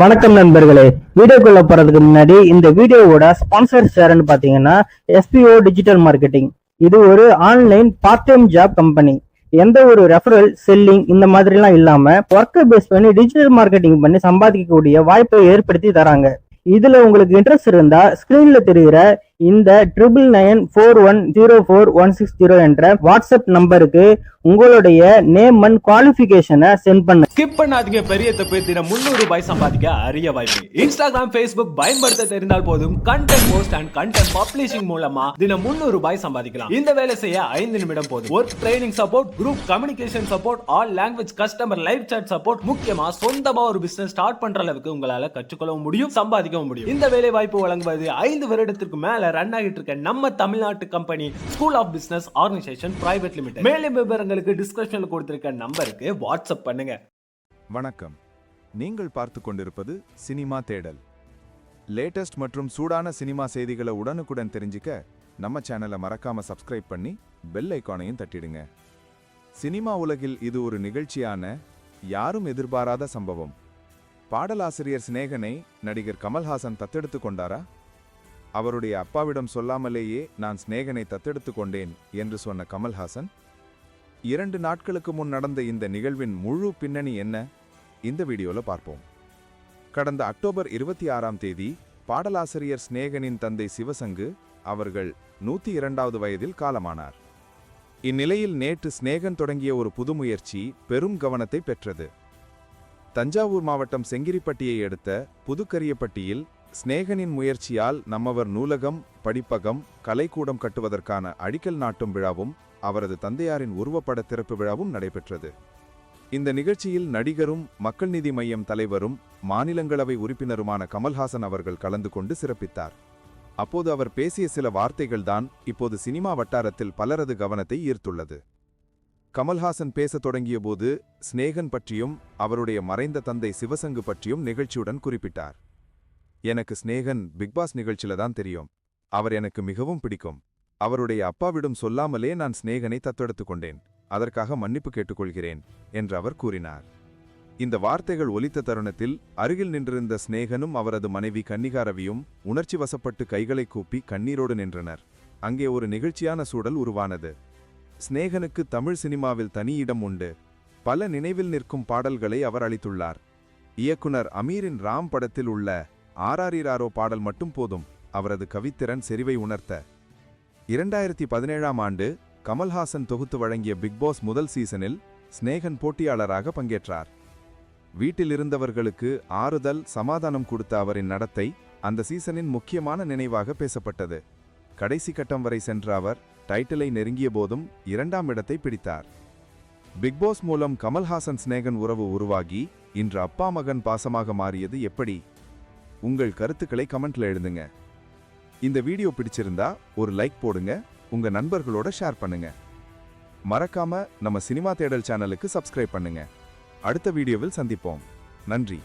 வணக்கம் நண்பர்களே. வீடியோக்குள்ள போறதுக்கு முன்னாடி இந்த வீடியோவோட ஸ்பான்சர் ஷேர்னு பாத்தீங்கன்னா எஸ்பிஓ டிஜிட்டல் மார்க்கெட்டிங். இது ஒரு online part time job company. எந்த ஒரு ரெஃபரல் செல்லிங் இந்த மாதிரி எல்லாம் இல்லாம ஒர்க்கை பேஸ் பண்ணி டிஜிட்டல் மார்க்கெட்டிங் பண்ணி சம்பாதிக்கக்கூடிய வாய்ப்பை ஏற்படுத்தி தராங்க. இதுல உங்களுக்கு இன்ட்ரெஸ்ட் இருந்தா ஸ்கிரீன்ல தெரிகிற இந்த 9994104160 என்ற வாட்ஸ்அப் நம்பருக்கு உங்களுடைய நேம் அண்ட் குவாலிஃபிகேஷனை சென்ட் பண்ணு. ஸ்கிப் பண்ணாதீங்க. பெரிய தப்பு. தினம் 300 ரூபாய் சம்பாதிக்க அரிய வாய்ப்பு. இன்ஸ்டாகிராம், ஃபேஸ்புக் பயன்படுத்த தெரிந்தால் போதும் content post and content publishing மூலமா தினம் 300 ரூபாய் சம்பாதிக்கலாம். இந்த வேலை செய்ய 5 நிமிடம் போதும். Work training support, group communication support, all language customer live chat support, முக்கியமா சொந்தமா ஒரு பிசினஸ் ஸ்டார்ட் பண்ற அளவுக்கு உங்களால கற்றுக்கொள்ளவும் முடியும், சம்பாதிக்கவும் முடியும். இந்த வேலை வாய்ப்பு வழங்குவது 5 வருடத்திற்கு மேல ரன் ஆகிட்டு இருக்க நம்ம தமிழ்நாட்டு company school of business organisation private limited. மேலும் விவரங்களுக்கு டிஸ்கிரிப்ஷன்ல கொடுத்திருக்க நம்பருக்கு வாட்ஸ்அப் பண்ணுங்க. வணக்கம். நீங்கள் பார்த்து கொண்டிருப்பது சினிமா தேடல். லேட்டஸ்ட் மற்றும் சூடான சினிமா செய்திகளை உடனுக்குடன் தெரிஞ்சுக்க நம்ம சேனலை மறக்காம சப்ஸ்கிரைப் பண்ணி பெல் ஐகானையும் தட்டிடுங்க. சினிமா உலகில் இது ஒரு நிகழ்ச்சியான யாரும் எதிர்பாராத சம்பவம். பாடலாசிரியர் சிநேகனை நடிகர் கமல்ஹாசன் தத்தெடுத்து கொண்டாரா? அவருடைய அப்பாவிடம் சொல்லாமலேயே நான் சிநேகனை தத்தெடுத்து கொண்டேன் என்று சொன்ன கமல்ஹாசன் 2 நாட்களுக்கு முன் நடந்த இந்த நிகழ்வின் முழு பின்னணி என்ன? இந்த வீடியோல பார்ப்போம். கடந்த அக்டோபர் 26ஆம் தேதி பாடலாசிரியர் சிநேகனின் தந்தை சிவசங்கு அவர்கள் 102வது வயதில் காலமானார். இந்நிலையில் நேற்று சிநேகன் தொடங்கிய ஒரு புது முயற்சி பெரும் கவனத்தை பெற்றது. தஞ்சாவூர் மாவட்டம் செங்கிரிப்பட்டியை அடுத்த புதுக்கரியப்பட்டியில் சிநேகனின் முயற்சியால் நம்மவர் நூலகம், படிப்பகம், கலைக்கூடம் கட்டுவதற்கான அடிக்கல் நாட்டும் விழாவும் அவரது தந்தையாரின் உருவப்பட திறப்பு விழாவும் நடைபெற்றது. இந்த நிகழ்ச்சியில் நடிகரும் மக்கள் நீதி மய்யம் தலைவரும் மாநிலங்களவை உறுப்பினருமான கமல்ஹாசன் அவர்கள் கலந்து கொண்டு சிறப்பித்தார். அப்போது அவர் பேசிய சில வார்த்தைகள்தான் இப்போது சினிமா வட்டாரத்தில் பலரது கவனத்தை ஈர்த்துள்ளது. கமல்ஹாசன் பேசத் தொடங்கிய போது சிநேகன் பற்றியும் அவருடைய மறைந்த தந்தை சிவசங்கு பற்றியும் நிகழ்ச்சியுடன் குறிப்பிட்டார். எனக்கு சிநேகன் பிக்பாஸ் நிகழ்ச்சியில தான் தெரியும். அவர் எனக்கு மிகவும் பிடிக்கும். அவருடைய அப்பாவிடம் சொல்லாமலே நான் சிநேகனை தத்தெடுத்து கொண்டேன். அதற்காக மன்னிப்பு கேட்டுக்கொள்கிறேன் என்று அவர் கூறினார். இந்த வார்த்தைகள் ஒலித்த தருணத்தில் அருகில் நின்றிருந்த சிநேகனும் அவரது மனைவி கன்னிகா ரவியும் உணர்ச்சி வசப்பட்டு கைகளை கூப்பி கண்ணீரோடு நின்றனர். அங்கே ஒரு நிகழ்ச்சியான சூழல் உருவானது. சிநேகனுக்கு தமிழ் சினிமாவில் தனி இடம் உண்டு. பல நினைவில் நிற்கும் பாடல்களை அவர் அளித்துள்ளார். இயக்குனர் அமீரின் ராம் படத்தில் உள்ள ஆராரிராரோ பாடல் மட்டும் போதும் அவரது கவித்திறன் செறிவை உணர்த்த. 2017ஆம் ஆண்டு கமல்ஹாசன் தொகுத்து வழங்கிய பிக்பாஸ் முதல் சீசனில் சிநேகன் போட்டியாளராக பங்கேற்றார். வீட்டில் இருந்தவர்களுக்கு ஆறுதல், சமாதானம் கொடுத்த அவரின் நடத்தை அந்த சீசனின் முக்கியமான நினைவாக பேசப்பட்டது. கடைசி கட்டம் வரை சென்ற அவர் டைட்டிலை நெருங்கிய போதும் 2ஆம் இடத்தை பிடித்தார். பிக்பாஸ் மூலம் கமல்ஹாசன் சிநேகன் உறவு உருவாகி இன்று அப்பா மகன் பாசமாக மாறியது எப்படி? உங்கள் கருத்துக்களை கமெண்ட்ல எழுதுங்க. இந்த வீடியோ பிடிச்சிருந்தா ஒரு லைக் போடுங்க, உங்க நண்பர்களோட ஷேர் பண்ணுங்க. மறக்காம நம்ம சினிமா தேடல் சேனலுக்கு சப்ஸ்கிரைப் பண்ணுங்க. அடுத்த வீடியோவில் சந்திப்போம். நன்றி.